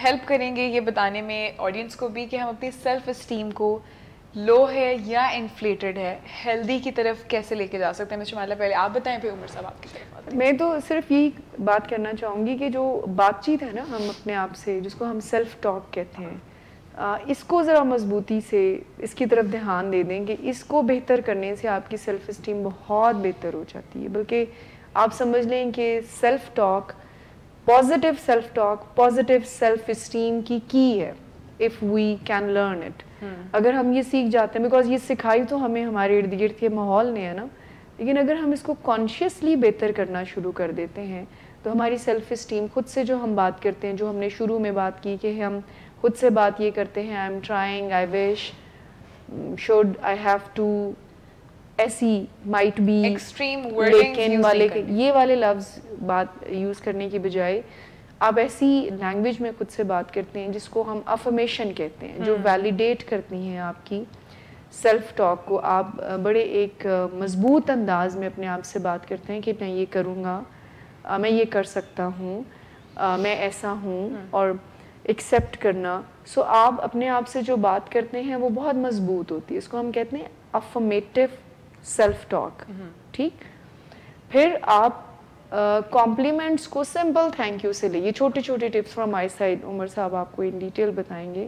Help کریں گے یہ بتانے میں آڈینس کو بھی کہ ہم اپنی سیلف اسٹیم کو لو ہے یا انفلیٹڈ ہے ہیلدی کی طرف کیسے لے کے جا سکتے ہیں. شمائلہ پہلے آپ بتائیں پھر عمر صاحب آپ کی طرف آتے ہیں. میں تو صرف یہی بات کرنا چاہوں گی کہ جو بات چیت ہے نا ہم اپنے آپ سے جس کو ہم سیلف ٹاک کہتے ہیں, اس کو ذرا مضبوطی سے اس کی طرف دھیان دے دیں کہ اس کو بہتر کرنے سے آپ کی سیلف اسٹیم بہت بہتر ہو جاتی ہے. بلکہ آپ سمجھ لیں کہ self talk, positive self talk, positive self esteem کی ہے if we can learn it. اگر ہم یہ سیکھ جاتے ہیں, بیکاز یہ سکھائی تو ہمیں ہمارے ارد گرد کے ماحول نے ہے نا, لیکن اگر ہم اس کو کانشیسلی بہتر کرنا شروع کر دیتے ہیں تو ہماری سیلف اسٹیم خود سے جو ہم بات کرتے ہیں, جو ہم نے شروع میں بات کی کہ ہم خود سے بات یہ کرتے ہیں I am trying, I wish, should, I have to, ایسی, مائٹ بی, ایکسٹریم لیکن ورڈنگز والے یہ والے لفظ بات یوز کرنے کی بجائے آپ ایسی لینگویج میں خود سے بات کرتے ہیں جس کو ہم افرمیشن کہتے ہیں, جو ویلیڈیٹ کرتی ہیں آپ کی سیلف ٹاک کو. آپ بڑے ایک مضبوط انداز میں اپنے آپ سے بات کرتے ہیں کہ میں یہ کروں گا, میں یہ کر سکتا ہوں, میں ایسا ہوں, اور ایکسیپٹ کرنا. سو آپ اپنے آپ سے جو بات کرتے ہیں وہ بہت مضبوط ہوتی ہے, اس کو ہم کہتے ہیں افرمیٹیو سیلف ٹاک. ٹھیک, پھر آپ کمپلیمنٹس کو سمپل تھینک یو سے لیں. یہ چھوٹے چھوٹے ٹپس فرام مائی سائڈ, عمر صاحب آپ کو ان ڈیٹیل بتائیں گے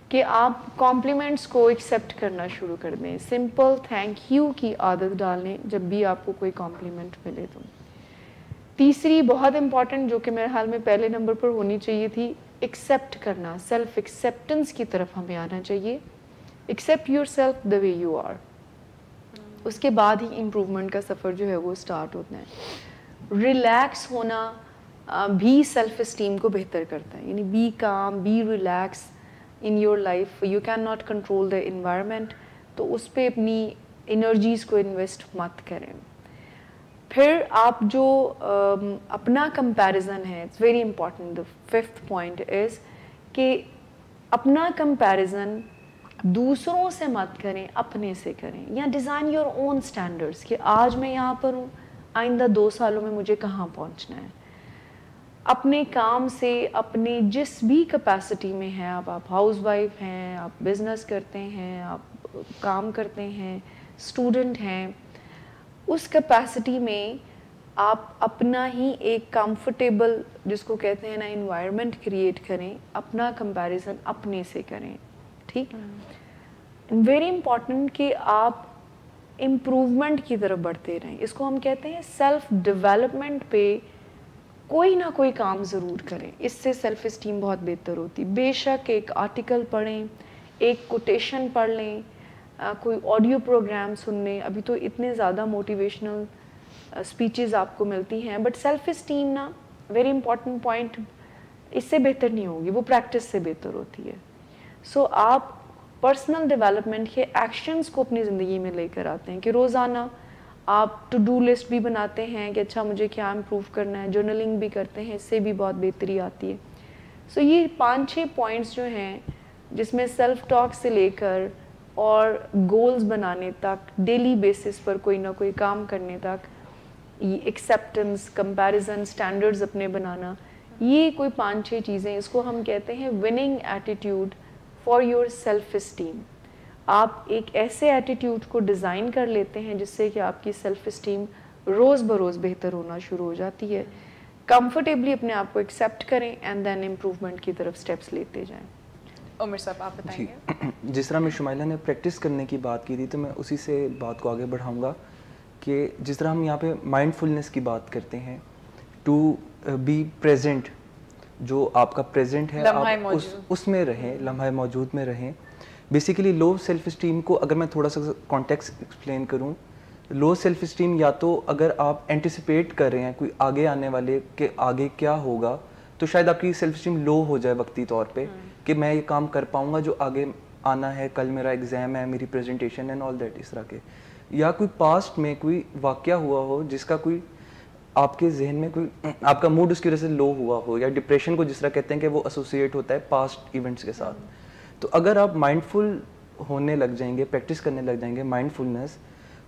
کہ آپ کمپلیمنٹس کو ایکسیپٹ کرنا شروع کر دیں. سمپل تھینک یو کی عادت ڈالیں جب بھی آپ کو کوئی کمپلیمنٹ ملے تو. تیسری بہت امپورٹنٹ, جو کہ میرے خیال میں پہلے نمبر پر ہونی چاہیے تھی, ایکسیپٹ کرنا. سیلف ایکسیپٹنس کی طرف ہمیں آنا چاہیے. Accept yourself the way you are. اس کے بعد ہی امپروومنٹ کا سفر جو ہے وہ اسٹارٹ ہوتا ہے. ریلیکس ہونا بھی سیلف اسٹیم کو بہتر کرتا ہے. یعنی be calm, be relax in your life. You can not control the environment, تو اس پہ اپنی انرجیز کو انویسٹ مت کریں. پھر آپ جو اپنا کمپیریزن ہے, it's very important. The fifth point is کہ اپنا کمپیریزن دوسروں سے مت کریں, اپنے سے کریں. یا ڈیزائن یور اون اسٹینڈرڈس کہ آج میں یہاں پر ہوں, آئندہ 2 سالوں میں مجھے کہاں پہنچنا ہے. اپنے کام سے, اپنے جس بھی کیپیسٹی میں ہیں, آپ ہاؤس وائف ہیں, آپ بزنس کرتے ہیں, آپ کام کرتے ہیں, اسٹوڈنٹ ہیں, اس کیپیسٹی میں آپ اپنا ہی ایک کمفرٹیبل, جس کو کہتے ہیں نا, انوائرمنٹ کریٹ کریں. اپنا کمپیریزن اپنے سے کریں. ٹھیک, ویری امپورٹنٹ کہ آپ امپروومنٹ کی طرف بڑھتے رہیں. اس کو ہم کہتے ہیں سیلف ڈیولپمنٹ پہ کوئی نہ کوئی کام ضرور کریں. اس سے سیلف اسٹیم بہت بہتر ہوتی. بے شک ایک آرٹیکل پڑھیں, ایک کوٹیشن پڑھ لیں, کوئی آڈیو پروگرام سن لیں. ابھی تو اتنے زیادہ موٹیویشنل اسپیچز آپ کو ملتی ہیں, بٹ سیلف اسٹیم نا ویری امپورٹنٹ پوائنٹ, اس سے بہتر نہیں ہوگی, وہ پریکٹس سے بہتر ہوتی ہے. سو آپ پرسنل ڈیولپمنٹ کے ایکشنز کو اپنی زندگی میں لے کر آتے ہیں کہ روزانہ آپ ٹو ڈو لسٹ بھی بناتے ہیں کہ اچھا مجھے کیا امپروو کرنا ہے, جرنلنگ بھی کرتے ہیں, اس سے بھی بہت بہتری آتی ہے. سو یہ 5-6 پوائنٹس جو ہیں جس میں سیلف ٹاک سے لے کر اور گولز بنانے تک, ڈیلی بیسس پر کوئی نہ کوئی کام کرنے تک, یہ ایکسیپٹنس, کمپیریزن, اسٹینڈرڈز اپنے بنانا, یہ کوئی 5-6 چیزیں, اس کو ہم کہتے ہیں winning attitude for your self esteem. آپ ایک ایسے ایٹیٹیوڈ کو ڈیزائن کر لیتے ہیں جس سے کہ آپ کی سیلف اسٹیم روز بروز بہتر ہونا شروع ہو جاتی ہے. کمفرٹیبلی اپنے آپ کو ایکسیپٹ کریں اینڈ دین امپروومنٹ کی طرف اسٹیپس لیتے جائیں. عمر صاحب آپ بتائیں گے. جس طرح میں شمائلہ نے پریکٹس کرنے کی بات کی تھی, تو میں اسی سے بات کو آگے بڑھاؤں گا کہ جس طرح ہم یہاں پہ مائنڈ فلنس کی بات کرتے ہیں, ٹو بی پریزنٹ, جو آپ کا پریزنٹ ہے آپ اس میں رہیں, لمحہ موجود میں رہیں. بیسیکلی لو سیلف اسٹیم کو اگر میں تھوڑا سا کانٹیکسٹ ایکسپلین کروں, لو سیلف اسٹیم یا تو اگر آپ اینٹیسپیٹ کر رہے ہیں کوئی آگے آنے والے کہ آگے کیا ہوگا, تو شاید آپ کی سیلف اسٹیم لو ہو جائے وقتی طور پہ کہ میں یہ کام کر پاؤں گا جو آگے آنا ہے, کل میرا ایگزام ہے, میری پریزنٹیشن اینڈ آل دیٹ, اس طرح کے. یا کوئی پاسٹ میں کوئی واقعہ ہوا ہو جس کا کوئی آپ کے ذہن میں کوئی آپ کا موڈ اس کی وجہ سے لو ہوا ہو, یا ڈپریشن کو جس طرح کہتے ہیں کہ وہ ایسوسیٹ ہوتا ہے پاسٹ ایونٹس کے ساتھ. تو اگر آپ مائنڈ فل ہونے لگ جائیں گے, پریکٹس کرنے لگ جائیں گے مائنڈ فلنس,